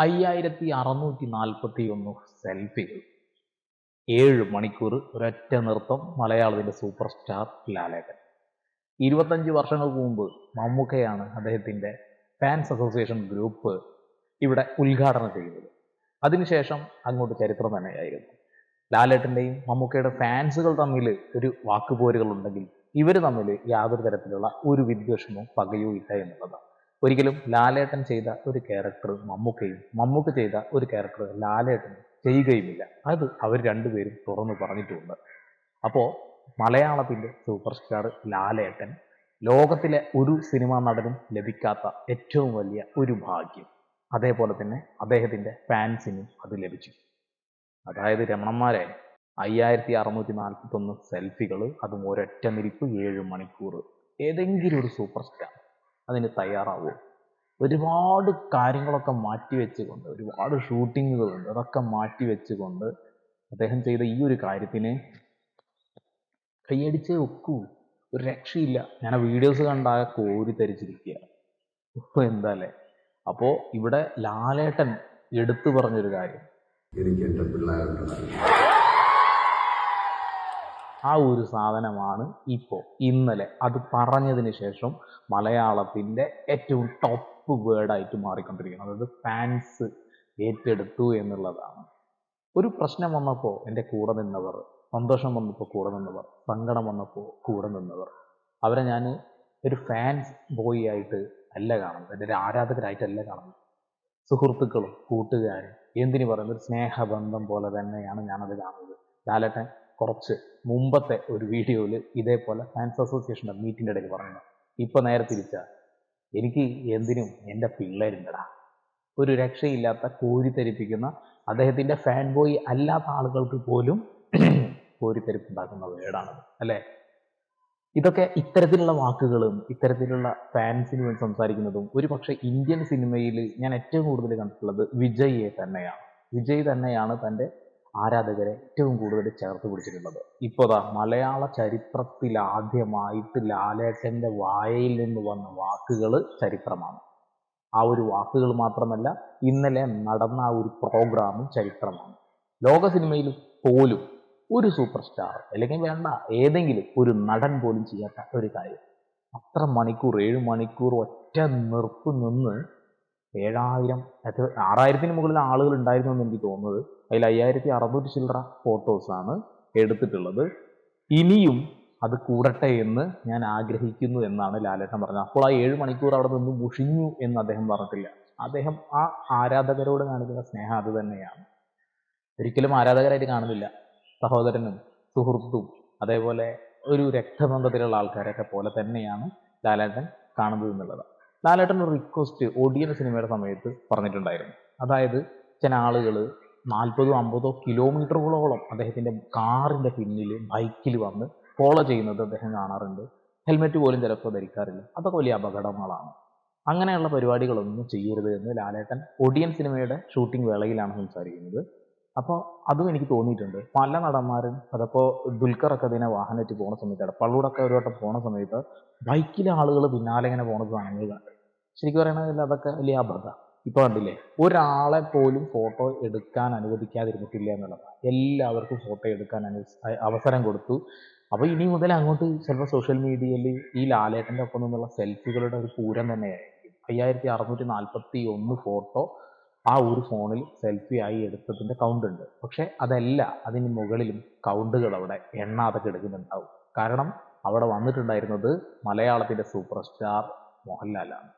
5641 സെൽഫികൾ, 7 മണിക്കൂർ ഒരൊറ്റ നൃത്തം. മലയാളത്തിന്റെ സൂപ്പർ സ്റ്റാർ ലാലേട്ടൻ. 25 വർഷങ്ങൾക്ക് മുമ്പ് മമ്മൂക്കയാണ് അദ്ദേഹത്തിന്റെ ഫാൻസ് അസോസിയേഷൻ ഗ്രൂപ്പ് ഇവിടെ ഉദ്ഘാടനം ചെയ്തത്. അതിനുശേഷം അങ്ങോട്ട് ചരിത്രം തന്നെയായിരുന്നു. ലാലേട്ടന്റെയും മമ്മൂക്കയുടെ ഫാൻസുകൾ തമ്മിൽ ഒരു വാക്കുപോരുകൾ ഉണ്ടെങ്കിൽ ഇവർ തമ്മിൽ യാതൊരു തരത്തിലുള്ള ഒരു വിദ്വേഷമോ പകയോ ഇല്ല എന്നുള്ളതാണ്. ഒരിക്കലും ലാലേട്ടൻ ചെയ്ത ഒരു ക്യാരക്ടർ മമ്മൂക്കയും, മമ്മൂക്ക ചെയ്ത ഒരു ക്യാരക്ടർ ലാലേട്ടൻ ചെയ്യുകയുമില്ല. അത് അവർ രണ്ടുപേരും തുറന്നു പറഞ്ഞിട്ടുമുണ്ട്. അപ്പോൾ മലയാളത്തിന്റെ സൂപ്പർ സ്റ്റാർ ലാലേട്ടൻ ലോകത്തിലെ ഒരു സിനിമാ നടനും ലഭിക്കാത്ത ഏറ്റവും വലിയ ഒരു ഭാഗ്യം. അതേപോലെ തന്നെ അദ്ദേഹത്തിന്റെ ഫാൻസിനും അത് ലഭിച്ചു. അതായത് രമണന്മാരെ 5641 സെൽഫികൾ, അതും ഒരൊറ്റ നിരിപ്പ് 7 മണിക്കൂർ. ഏതെങ്കിലും ഒരു സൂപ്പർ സ്റ്റാർ അതിന് തയ്യാറാവുമോ? ഒരുപാട് കാര്യങ്ങളൊക്കെ മാറ്റിവെച്ചുകൊണ്ട്, ഒരുപാട് ഷൂട്ടിങ്ങുകളുണ്ട്, അതൊക്കെ മാറ്റിവെച്ചുകൊണ്ട് അദ്ദേഹം ചെയ്ത ഈ ഒരു കാര്യത്തിന് കൈയടിച്ചേ ഒക്കൂ. ഒരു രക്ഷയില്ല. ഞാൻ ആ വീഡിയോസ് കണ്ടാകെ കോരിത്തരിച്ചിരിക്കുക. എന്താ അല്ലേ? അപ്പോൾ ഇവിടെ ലാലേട്ടൻ എടുത്തു പറഞ്ഞൊരു കാര്യം, എനിക്ക് എൻ്റെ പിള്ളേരുണ്ട്. ആ ഒരു സാധനമാണ് ഇപ്പോൾ ഇന്നലെ അത് പറഞ്ഞതിന് ശേഷം മലയാളത്തിന്റെ ഏറ്റവും ടോപ്പ് വേർഡായിട്ട് മാറിക്കൊണ്ടിരിക്കുന്നത്. അതായത് ഫാൻസ് ഏറ്റെടുത്തു എന്നുള്ളതാണ്. ഒരു പ്രശ്നം വന്നപ്പോൾ എൻ്റെ കൂടെ നിന്നവർ, സന്തോഷം വന്നപ്പോൾ കൂടെ നിന്നവർ, സങ്കടം വന്നപ്പോൾ കൂടെ നിന്നവർ, അവരെ ഞാൻ ഒരു ഫാൻസ് ബോയ് ആയിട്ട് അല്ല കാണുന്നത്, എൻ്റെ ഒരു ആരാധകരായിട്ടല്ല കാണുന്നത്. സുഹൃത്തുക്കളും കൂട്ടുകാരും, എന്തിനു പറയുന്നത്, ഒരു സ്നേഹബന്ധം പോലെ തന്നെയാണ് ഞാനത് കാണുന്നത്. ലാലേട്ടൻ കുറച്ച് മുമ്പത്തെ ഒരു വീഡിയോയിൽ ഇതേപോലെ ഫാൻസ് അസോസിയേഷൻ്റെ മീറ്റിൻ്റെ ഇടയിൽ പറഞ്ഞു, ഇപ്പം നേരെ തിരിച്ചാ, എനിക്ക് എന്തിനും എൻ്റെ പിള്ളേരുണ്ടടാ. ഒരു രക്ഷയില്ലാത്ത കോരിത്തരിപ്പിക്കുന്ന, അദ്ദേഹത്തിൻ്റെ ഫാൻ ബോയ് അല്ലാത്ത ആളുകൾക്ക് പോലും കോരിത്തരിപ്പുണ്ടാക്കുന്ന വേർഡാണത് അല്ലേ? ഇതൊക്കെ ഇത്തരത്തിലുള്ള വാക്കുകളും ഇത്തരത്തിലുള്ള ഫാൻസിന് വേണ്ടി സംസാരിക്കുന്നതും ഒരു പക്ഷേ ഇന്ത്യൻ സിനിമയിൽ ഞാൻ ഏറ്റവും കൂടുതൽ കണ്ടിട്ടുള്ളത് വിജയിയെ തന്നെയാണ്. വിജയ് തന്നെയാണ് തൻ്റെ ആരാധകരെ ഏറ്റവും കൂടുതൽ ചേർത്ത് പിടിച്ചിട്ടുള്ളത്. ഇപ്പോഴാ മലയാള ചരിത്രത്തിൽ ആദ്യമായിട്ട് ലാലേട്ടൻ്റെ വായയിൽ നിന്ന് വന്ന വാക്കുകൾ ചരിത്രമാണ്. ആ ഒരു വാക്കുകൾ മാത്രമല്ല, ഇന്നലെ നടന്ന ആ ഒരു പ്രോഗ്രാമും ചരിത്രമാണ്. ലോക സിനിമയിൽ പോലും ഒരു സൂപ്പർ സ്റ്റാർ, അല്ലെങ്കിൽ വേണ്ട ഏതെങ്കിലും ഒരു നടൻ പോലും ചെയ്യാത്ത ഒരു കാര്യം. അത്ര മണിക്കൂർ, 7 മണിക്കൂർ ഒറ്റ നിർപ്പ് നിന്ന് 7000, 6000-ന് മുകളിൽ ആളുകൾ ഉണ്ടായിരുന്നു എന്ന് എനിക്ക് തോന്നുന്നത്. അതിൽ 5600 ചില്ലറ ഫോട്ടോസാണ് എടുത്തിട്ടുള്ളത്. ഇനിയും അത് കൂടട്ടെ എന്ന് ഞാൻ ആഗ്രഹിക്കുന്നു എന്നാണ് ലാലേട്ടൻ പറഞ്ഞത്. അപ്പോൾ ആ 7 മണിക്കൂർ അവിടെ നിന്ന് മുഷിഞ്ഞു എന്ന് അദ്ദേഹം പറഞ്ഞിട്ടില്ല. അദ്ദേഹം ആ ആരാധകരോട് കാണിക്കുന്ന സ്നേഹം അത് തന്നെയാണ്. ഒരിക്കലും ആരാധകരായിട്ട് കാണുന്നില്ല, സഹോദരനും സുഹൃത്തും അതേപോലെ ഒരു രക്തബന്ധത്തിലുള്ള ആൾക്കാരൊക്കെ പോലെ തന്നെയാണ് ലാലേട്ടൻ കാണുന്നത് എന്നുള്ളത്. ലാലേട്ടൻ ഒരു റിക്വസ്റ്റ് ഒടിയൻ സിനിമയുടെ സമയത്ത് പറഞ്ഞിട്ടുണ്ടായിരുന്നു. അതായത് ചില ആളുകൾ 40-50 കിലോമീറ്ററുകളോളം അദ്ദേഹത്തിന്റെ കാറിന്റെ പിന്നിൽ ബൈക്കിൽ വന്ന് ഫോളോ ചെയ്യുന്നത് അദ്ദേഹം കാണാറുണ്ട്. ഹെൽമെറ്റ് പോലും ചിലപ്പോൾ ധരിക്കാറില്ല. അതൊക്കെ വലിയ അപകടങ്ങളാണ്. അങ്ങനെയുള്ള പരിപാടികളൊന്നും ചെയ്യരുത് എന്ന് ലാലേട്ടൻ ഒടിയൻ സിനിമയുടെ ഷൂട്ടിംഗ് വേളയിലാണ് സംസാരിക്കുന്നത്. അപ്പോൾ അതും എനിക്ക് തോന്നിയിട്ടുണ്ട്. പല നടന്മാരും, അതപ്പോൾ ദുൽഖറൊക്കെ അതിനെ വാഹനത്തിൽ പോകുന്ന സമയത്ത്, എടപ്പാളിലൂടെയൊക്കെ ഒരു വട്ടം പോകുന്ന സമയത്ത് ബൈക്കിലെ ആളുകൾ പിന്നാലെ ഇങ്ങനെ പോകുന്നത് കാണുന്നത് കണ്ട്. ശരിക്കും പറയണമെങ്കിൽ അതൊക്കെ വലിയ അബദ്ധം. ഇപ്പോൾ കണ്ടില്ലേ, ഒരാളെ പോലും ഫോട്ടോ എടുക്കാൻ അനുവദിക്കാതിരുന്നിട്ടില്ല എന്നുള്ളതാണ്. എല്ലാവർക്കും ഫോട്ടോ എടുക്കാൻ അവസരം കൊടുത്തു. അപ്പോൾ ഇനി മുതൽ അങ്ങോട്ട് ചിലപ്പോൾ സോഷ്യൽ മീഡിയയിൽ ഈ ലാലേട്ടൻ്റെ ഒപ്പം നിന്നുള്ള സെൽഫികളുടെ ഒരു പൂരം തന്നെയായിരിക്കും. 5641 ഫോട്ടോ ആ ഒരു ഫോണിൽ സെൽഫി ആയി എടുത്തതിൻ്റെ കൗണ്ട് ഉണ്ട്. പക്ഷെ അതല്ല, അതിന് മുകളിലും കൗണ്ടുകൾ അവിടെ എണ്ണാതെ കിടക്കുന്നുണ്ടാവും. കാരണം അവിടെ വന്നിട്ടുണ്ടായിരുന്നത് മലയാളത്തിൻ്റെ സൂപ്പർ സ്റ്റാർ മോഹൻലാലാണ്.